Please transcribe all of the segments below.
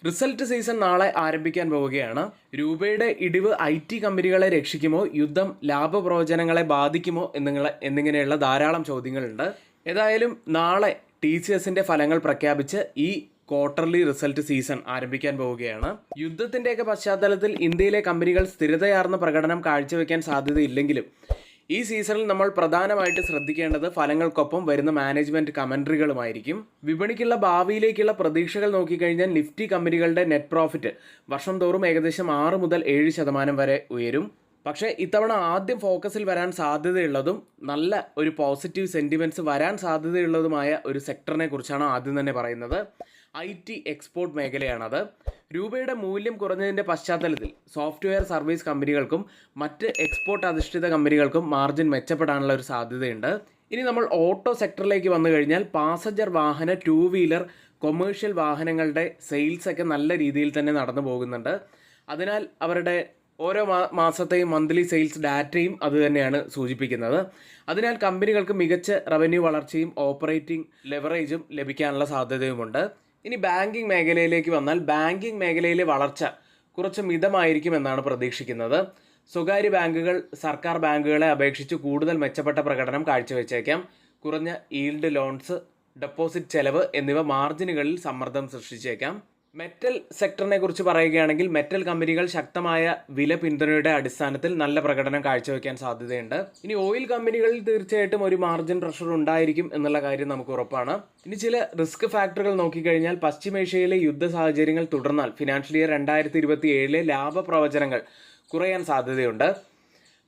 Result season നാളെ ആരംഭിക്കാൻ പോവുകയാണ്. രൂപയുടെ ഇടിവ് IT കമ്പനികളെ രക്ഷിക്കുമോ, യുദ്ധം ലാഭപ്രവചനങ്ങളെ ബാധിക്കുമോ എന്നിങ്ങനെയുള്ള ധാരാളം ചോദ്യങ്ങളുണ്ട്. ഏതായാലും നാളെ TCSന്റെ ഫലങ്ങൾ പ്രഖ്യാപിച്ച് ഈ ക്വാർട്ടർലി റിസൾട്ട് സീസൺ ആരംഭിക്കാൻ പോവുകയാണ്. യുദ്ധത്തിൻ്റെയൊക്കെ പശ്ചാത്തലത്തിൽ ഇന്ത്യയിലെ കമ്പനികൾ സ്ഥിരതയാർന്ന പ്രകടനം കാഴ്ചവെക്കാൻ സാധ്യതയില്ലെങ്കിലും ഈ സീസണിൽ നമ്മൾ പ്രധാനമായിട്ട് ശ്രദ്ധിക്കേണ്ടത് ഫലങ്ങൾക്കൊപ്പം വരുന്ന മാനേജ്മെന്റ് കമന്ററികളുമായിരിക്കും. വിപണിക്കുള്ള ഭാവിയിലേക്കുള്ള പ്രതീക്ഷകൾ നോക്കിക്കഴിഞ്ഞാൽ നിഫ്റ്റി കമ്പനികളുടെ നെറ്റ് പ്രോഫിറ്റ് വർഷം തോറും ഏകദേശം 6 മുതൽ 7% വരെ ഉയരും. പക്ഷേ ഇത്തവണ ആദ്യം ഫോക്കസിൽ വരാൻ സാധ്യതയുള്ളതും നല്ല ഒരു പോസിറ്റീവ് സെന്റിമെന്റ്സ് വരാൻ സാധ്യതയുള്ളതുമായ ഒരു സെക്ടറിനെ കുറിച്ചാണ് ആദ്യം തന്നെ പറയുന്നത്. IT എക്സ്പോർട്ട് മേഖലയാണത്. രൂപയുടെ മൂല്യം കുറഞ്ഞതിൻ്റെ പശ്ചാത്തലത്തിൽ സോഫ്റ്റ്വെയർ സർവീസ് കമ്പനികൾക്കും മറ്റ് എക്സ്പോർട്ട് അധിഷ്ഠിത കമ്പനികൾക്കും മാർജിൻ മെച്ചപ്പെടാനുള്ള ഒരു സാധ്യതയുണ്ട്. ഇനി നമ്മൾ ഓട്ടോ സെക്ടറിലേക്ക് വന്നു കഴിഞ്ഞാൽ പാസഞ്ചർ വാഹന, 2 വീലർ, കൊമേഴ്ഷ്യൽ വാഹനങ്ങളുടെ സെയിൽസ് ഒക്കെ നല്ല രീതിയിൽ തന്നെ നടന്നു പോകുന്നുണ്ട്. അതിനാൽ അവരുടെ ഓരോ മാസത്തെയും മന്ത്ലി സെയിൽസ് ഡാറ്റയും അതുതന്നെയാണ് സൂചിപ്പിക്കുന്നത്. അതിനാൽ കമ്പനികൾക്ക് മികച്ച റവന്യൂ വളർച്ചയും ഓപ്പറേറ്റിംഗ് ലെവറേജും ലഭിക്കാനുള്ള സാധ്യതയുമുണ്ട്. ഇനി ബാങ്കിങ് മേഖലയിലേക്ക് വന്നാൽ ബാങ്കിങ് മേഖലയിലെ വളർച്ച കുറച്ച് മിതമായിരിക്കും എന്നാണ് പ്രതീക്ഷിക്കുന്നത്. സ്വകാര്യ ബാങ്കുകൾ സർക്കാർ ബാങ്കുകളെ അപേക്ഷിച്ച് കൂടുതൽ മെച്ചപ്പെട്ട പ്രകടനം കാഴ്ചവെച്ചേക്കാം. കുറഞ്ഞ ഈൽഡ് ലോൺസ്, ഡെപ്പോസിറ്റ് ചെലവ് എന്നിവ മാർജിനുകളിൽ സമ്മർദ്ദം സൃഷ്ടിച്ചേക്കാം. മെറ്റൽ സെക്ടറിനെ കുറിച്ച് പറയുകയാണെങ്കിൽ മെറ്റൽ കമ്പനികൾ ശക്തമായ വില പിന്തുണയുടെ അടിസ്ഥാനത്തിൽ നല്ല പ്രകടനം കാഴ്ചവെക്കാൻ സാധ്യതയുണ്ട്. ഇനി ഓയിൽ കമ്പനികളിൽ തീർച്ചയായിട്ടും ഒരു മാർജിൻ പ്രഷർ ഉണ്ടായിരിക്കും എന്നുള്ള കാര്യം നമുക്ക് ഉറപ്പാണ്. ഇനി ചില റിസ്ക് ഫാക്ടറുകൾ നോക്കിക്കഴിഞ്ഞാൽ പശ്ചിമേഷ്യയിലെ യുദ്ധ സാഹചര്യങ്ങൾ തുടർന്നാൽ ഫിനാൻഷ്യൽ ഇയർ 2027 ലാഭപ്രവചനങ്ങൾ കുറയാൻ സാധ്യതയുണ്ട്.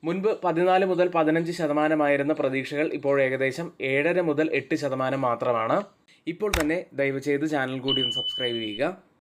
മുൻപ് 14 മുതൽ 15% പ്രതീക്ഷകൾ ഇപ്പോൾ ഏകദേശം 7.5 മുതൽ 8% മാത്രമാണ്. ഇപ്പോൾ തന്നെ ദയവ് ചെയ്ത് ചാനൽ കൂടി ഒന്ന് സബ്സ്ക്രൈബ് ചെയ്യുക.